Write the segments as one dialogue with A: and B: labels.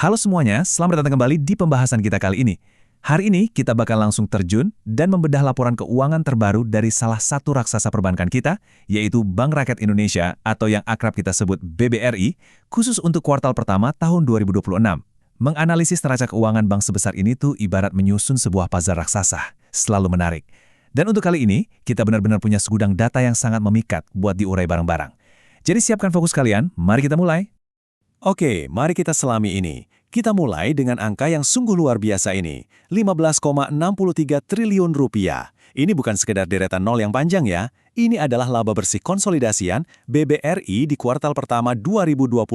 A: Halo semuanya, selamat datang kembali di pembahasan kita kali ini. Hari ini kita bakal langsung terjun dan membedah laporan keuangan terbaru dari salah satu raksasa perbankan kita, yaitu Bank Rakyat Indonesia atau yang akrab kita sebut BBRI, khusus untuk kuartal pertama tahun 2026. Menganalisis neraca keuangan bank sebesar ini tuh ibarat menyusun sebuah puzzle raksasa, selalu menarik. Dan untuk kali ini, kita benar-benar punya segudang data yang sangat memikat buat diurai bareng-bareng. Jadi siapkan fokus kalian, mari kita mulai.
B: Oke, mari kita selami ini. Kita mulai dengan angka yang sungguh luar biasa ini, 15,63 triliun rupiah. Ini bukan sekedar deretan nol yang panjang ya. Ini adalah laba bersih konsolidasian BBRI di kuartal pertama 2026.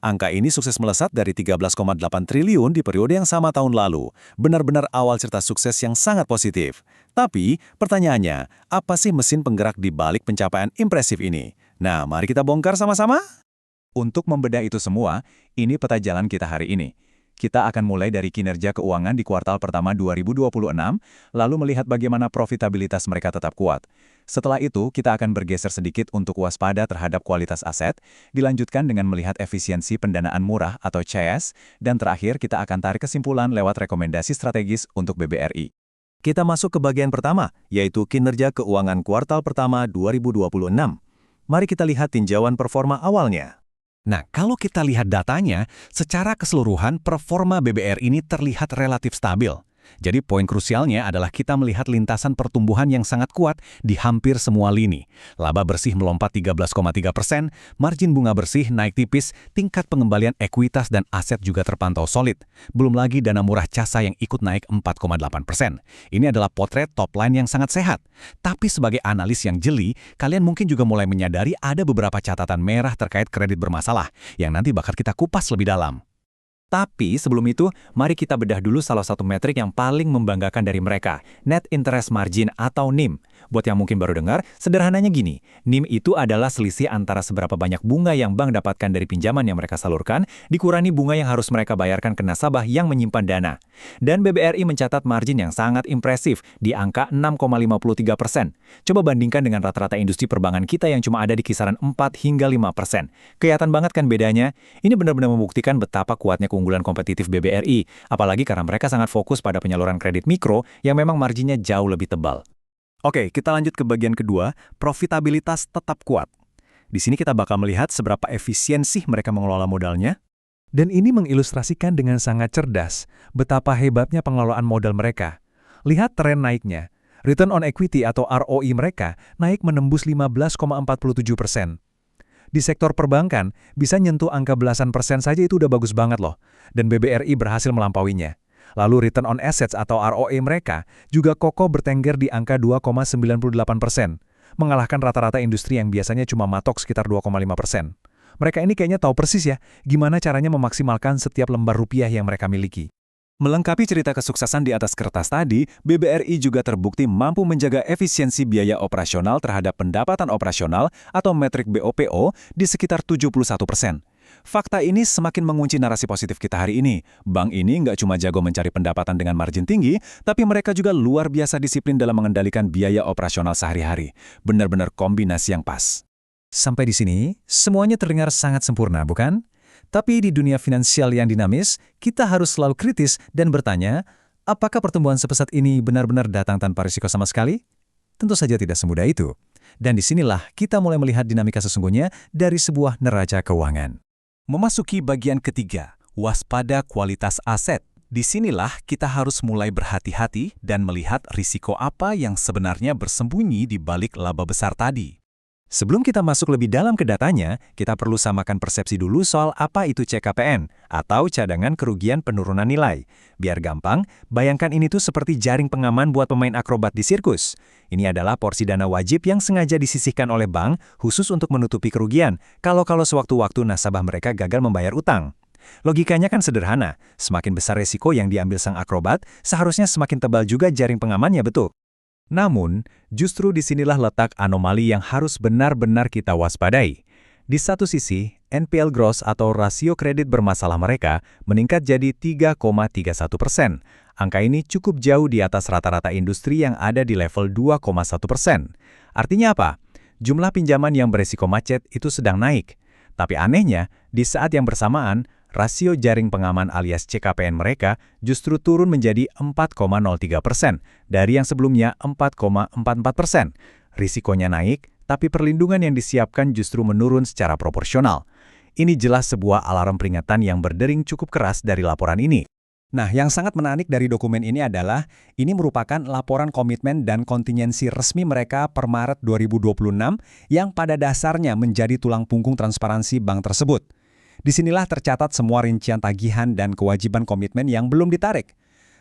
B: Angka ini sukses melesat dari 13,8 triliun di periode yang sama tahun lalu. Benar-benar awal cerita sukses yang sangat positif. Tapi, pertanyaannya, apa sih mesin penggerak di balik pencapaian impresif ini? Nah, mari kita bongkar sama-sama.
A: Untuk membedah itu semua, ini peta jalan kita hari ini. Kita akan mulai dari kinerja keuangan di kuartal pertama 2026, lalu melihat bagaimana profitabilitas mereka tetap kuat. Setelah itu, kita akan bergeser sedikit untuk waspada terhadap kualitas aset, dilanjutkan dengan melihat efisiensi pendanaan murah atau CS, dan terakhir kita akan tarik kesimpulan lewat rekomendasi strategis untuk BBRI.
B: Kita masuk ke bagian pertama, yaitu kinerja keuangan kuartal pertama 2026. Mari kita lihat tinjauan performa awalnya. Nah, kalau kita lihat datanya, secara keseluruhan performa BBRI ini terlihat relatif stabil. Jadi poin krusialnya adalah kita melihat lintasan pertumbuhan yang sangat kuat di hampir semua lini. Laba bersih melompat 13,3%, margin bunga bersih naik tipis, tingkat pengembalian ekuitas dan aset juga terpantau solid. Belum lagi dana murah CASA yang ikut naik 4,8%. Ini adalah potret top line yang sangat sehat. Tapi sebagai analis yang jeli, kalian mungkin juga mulai menyadari ada beberapa catatan merah terkait kredit bermasalah yang nanti bakal kita kupas lebih dalam. Tapi sebelum itu, mari kita bedah dulu salah satu metrik yang paling membanggakan dari mereka, Net Interest Margin atau NIM. Buat yang mungkin baru dengar, sederhananya gini, NIM itu adalah selisih antara seberapa banyak bunga yang bank dapatkan dari pinjaman yang mereka salurkan, dikurangi bunga yang harus mereka bayarkan ke nasabah yang menyimpan dana. Dan BBRI mencatat margin yang sangat impresif, di angka 6,53%. Coba bandingkan dengan rata-rata industri perbankan kita yang cuma ada di kisaran 4 hingga 5%. Kelihatan banget kan bedanya? Ini benar-benar membuktikan betapa kuatnya keunggulan kompetitif BBRI, apalagi karena mereka sangat fokus pada penyaluran kredit mikro yang memang marginnya jauh lebih tebal. Oke, kita lanjut ke bagian kedua, profitabilitas tetap kuat. Di sini kita bakal melihat seberapa efisiensi mereka mengelola modalnya.
A: Dan ini mengilustrasikan dengan sangat cerdas betapa hebatnya pengelolaan modal mereka. Lihat tren naiknya. Return on equity atau ROE mereka naik menembus 15,47%. Di sektor perbankan, bisa nyentuh angka belasan persen saja itu udah bagus banget loh. Dan BBRI berhasil melampauinya. Lalu return on assets atau ROE mereka juga kokoh bertengger di angka 2,98%, mengalahkan rata-rata industri yang biasanya cuma matok sekitar 2,5%. Mereka ini kayaknya tahu persis ya, gimana caranya memaksimalkan setiap lembar rupiah yang mereka miliki.
B: Melengkapi cerita kesuksesan di atas kertas tadi, BBRI juga terbukti mampu menjaga efisiensi biaya operasional terhadap pendapatan operasional atau metrik BOPO di sekitar 71%. Fakta ini semakin mengunci narasi positif kita hari ini. Bank ini nggak cuma jago mencari pendapatan dengan margin tinggi, tapi mereka juga luar biasa disiplin dalam mengendalikan biaya operasional sehari-hari. Benar-benar kombinasi yang pas.
A: Sampai di sini, semuanya terdengar sangat sempurna, bukan? Tapi di dunia finansial yang dinamis, kita harus selalu kritis dan bertanya, apakah pertumbuhan sepesat ini benar-benar datang tanpa risiko sama sekali? Tentu saja tidak semudah itu. Dan disinilah kita mulai melihat dinamika sesungguhnya dari sebuah neraca keuangan.
B: Memasuki bagian ketiga, waspada kualitas aset. Disinilah kita harus mulai berhati-hati dan melihat risiko apa yang sebenarnya bersembunyi di balik laba besar tadi.
A: Sebelum kita masuk lebih dalam ke datanya, kita perlu samakan persepsi dulu soal apa itu CKPN, atau cadangan kerugian penurunan nilai. Biar gampang, bayangkan ini tuh seperti jaring pengaman buat pemain akrobat di sirkus. Ini adalah porsi dana wajib yang sengaja disisihkan oleh bank khusus untuk menutupi kerugian, kalau sewaktu-waktu nasabah mereka gagal membayar utang. Logikanya kan sederhana, semakin besar resiko yang diambil sang akrobat, seharusnya semakin tebal juga jaring pengamannya, betul. Namun, justru disinilah letak anomali yang harus benar-benar kita waspadai. Di satu sisi, NPL gross atau rasio kredit bermasalah mereka meningkat jadi 3,31%. Angka ini cukup jauh di atas rata-rata industri yang ada di level 2,1%. Artinya apa? Jumlah pinjaman yang beresiko macet itu sedang naik. Tapi anehnya, di saat yang bersamaan,
B: rasio jaring pengaman alias CKPN mereka justru turun menjadi 4,03% dari yang sebelumnya 4,44%. Risikonya naik, tapi perlindungan yang disiapkan justru menurun secara proporsional. Ini jelas sebuah alarm peringatan yang berdering cukup keras dari laporan ini.
A: Nah, yang sangat menarik dari dokumen ini adalah, ini merupakan laporan komitmen dan kontingensi resmi mereka per Maret 2026 yang pada dasarnya menjadi tulang punggung transparansi bank tersebut. Disinilah tercatat semua rincian tagihan dan kewajiban komitmen yang belum ditarik.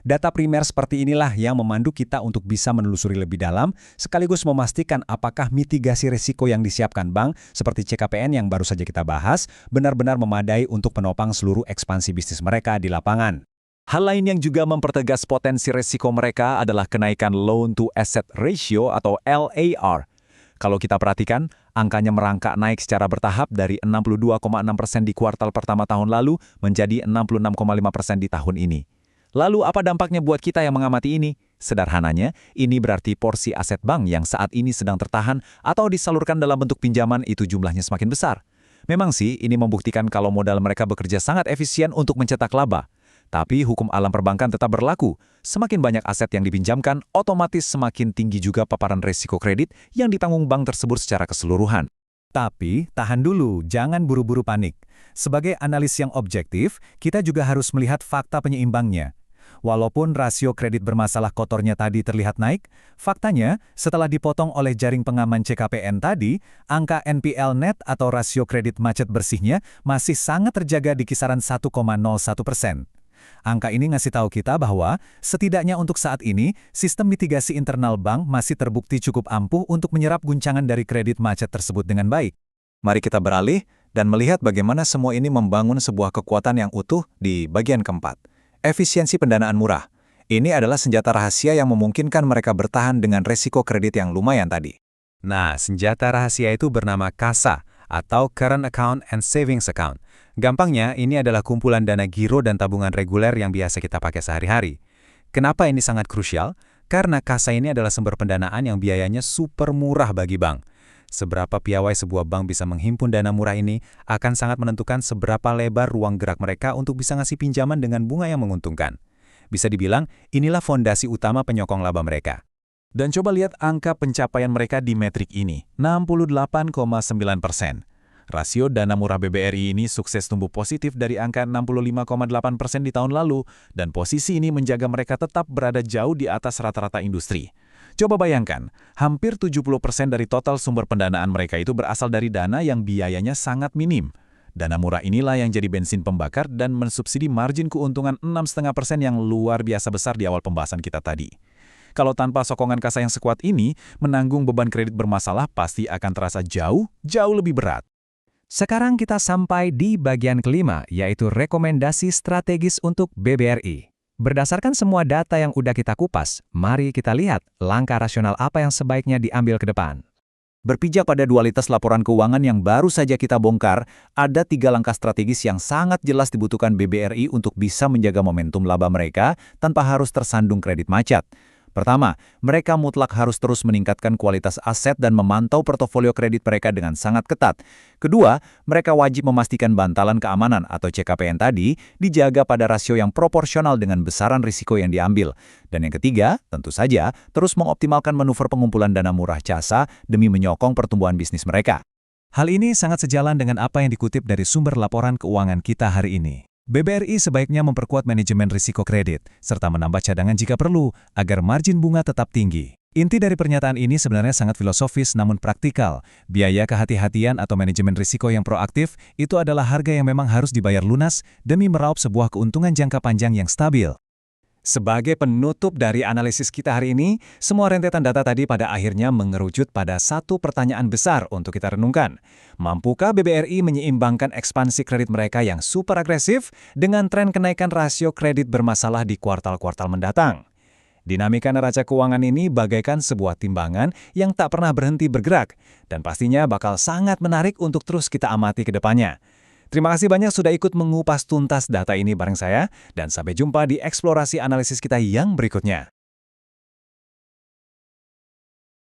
A: Data primer seperti inilah yang memandu kita untuk bisa menelusuri lebih dalam, sekaligus memastikan apakah mitigasi risiko yang disiapkan bank, seperti CKPN yang baru saja kita bahas, benar-benar memadai untuk menopang seluruh ekspansi bisnis mereka di lapangan.
B: Hal lain yang juga mempertegas potensi risiko mereka adalah kenaikan loan to asset ratio atau LAR. Kalau kita perhatikan, angkanya merangkak naik secara bertahap dari 62,6% di kuartal pertama tahun lalu menjadi 66,5% di tahun ini. Lalu apa dampaknya buat kita yang mengamati ini? Sederhananya, ini berarti porsi aset bank yang saat ini sedang tertahan atau disalurkan dalam bentuk pinjaman itu jumlahnya semakin besar. Memang sih, ini membuktikan kalau modal mereka bekerja sangat efisien untuk mencetak laba. Tapi hukum alam perbankan tetap berlaku. Semakin banyak aset yang dipinjamkan, otomatis semakin tinggi juga paparan risiko kredit yang ditanggung bank tersebut secara keseluruhan.
A: Tapi, tahan dulu, jangan buru-buru panik. Sebagai analis yang objektif, kita juga harus melihat fakta penyeimbangnya. Walaupun rasio kredit bermasalah kotornya tadi terlihat naik, faktanya, setelah dipotong oleh jaring pengaman CKPN tadi, angka NPL net atau rasio kredit macet bersihnya masih sangat terjaga di kisaran 1,01%. Angka ini ngasih tahu kita bahwa, setidaknya untuk saat ini, sistem mitigasi internal bank masih terbukti cukup ampuh untuk menyerap guncangan dari kredit macet tersebut dengan baik.
B: Mari kita beralih dan melihat bagaimana semua ini membangun sebuah kekuatan yang utuh di bagian keempat. Efisiensi pendanaan murah. Ini adalah senjata rahasia yang memungkinkan mereka bertahan dengan resiko kredit yang lumayan tadi.
A: Nah, senjata rahasia itu bernama KASA, atau Current Account and Savings Account. Gampangnya, ini adalah kumpulan dana giro dan tabungan reguler yang biasa kita pakai sehari-hari. Kenapa ini sangat krusial? Karena KASA ini adalah sumber pendanaan yang biayanya super murah bagi bank. Seberapa piawai sebuah bank bisa menghimpun dana murah ini akan sangat menentukan seberapa lebar ruang gerak mereka untuk bisa ngasih pinjaman dengan bunga yang menguntungkan. Bisa dibilang, inilah fondasi utama penyokong laba mereka. Dan coba lihat angka pencapaian mereka di metrik ini, 68,9%. Rasio dana murah BBRI ini sukses tumbuh positif dari angka 65,8% di tahun lalu, dan posisi ini menjaga mereka tetap berada jauh di atas rata-rata industri. Coba bayangkan, hampir 70% dari total sumber pendanaan mereka itu berasal dari dana yang biayanya sangat minim. Dana murah inilah yang jadi bensin pembakar dan mensubsidi margin keuntungan 6,5% yang luar biasa besar di awal pembahasan kita tadi. Kalau tanpa sokongan KASA yang sekuat ini, menanggung beban kredit bermasalah pasti akan terasa jauh lebih berat. Sekarang kita sampai di bagian kelima, yaitu rekomendasi strategis untuk BBRI. Berdasarkan semua data yang udah kita kupas, mari kita lihat langkah rasional apa yang sebaiknya diambil ke depan.
B: Berpijak pada dualitas laporan keuangan yang baru saja kita bongkar, ada 3 langkah strategis yang sangat jelas dibutuhkan BBRI untuk bisa menjaga momentum laba mereka tanpa harus tersandung kredit macet. Pertama, mereka mutlak harus terus meningkatkan kualitas aset dan memantau portofolio kredit mereka dengan sangat ketat. Kedua, mereka wajib memastikan bantalan keamanan atau CKPN tadi dijaga pada rasio yang proporsional dengan besaran risiko yang diambil. Dan yang ketiga, tentu saja, terus mengoptimalkan manuver pengumpulan dana murah CASA demi menyokong pertumbuhan bisnis mereka.
A: Hal ini sangat sejalan dengan apa yang dikutip dari sumber laporan keuangan kita hari ini. BBRI sebaiknya memperkuat manajemen risiko kredit, serta menambah cadangan jika perlu, agar margin bunga tetap tinggi. Inti dari pernyataan ini sebenarnya sangat filosofis namun praktikal. Biaya kehati-hatian atau manajemen risiko yang proaktif itu adalah harga yang memang harus dibayar lunas demi meraup sebuah keuntungan jangka panjang yang stabil. Sebagai penutup dari analisis kita hari ini, semua rentetan data tadi pada akhirnya mengerucut pada satu pertanyaan besar untuk kita renungkan. Mampukah BBRI menyeimbangkan ekspansi kredit mereka yang super agresif dengan tren kenaikan rasio kredit bermasalah di kuartal-kuartal mendatang? Dinamika neraca keuangan ini bagaikan sebuah timbangan yang tak pernah berhenti bergerak, dan pastinya bakal sangat menarik untuk terus kita amati ke depannya. Terima kasih banyak sudah ikut mengupas tuntas data ini bareng saya, dan sampai jumpa di eksplorasi analisis kita yang berikutnya.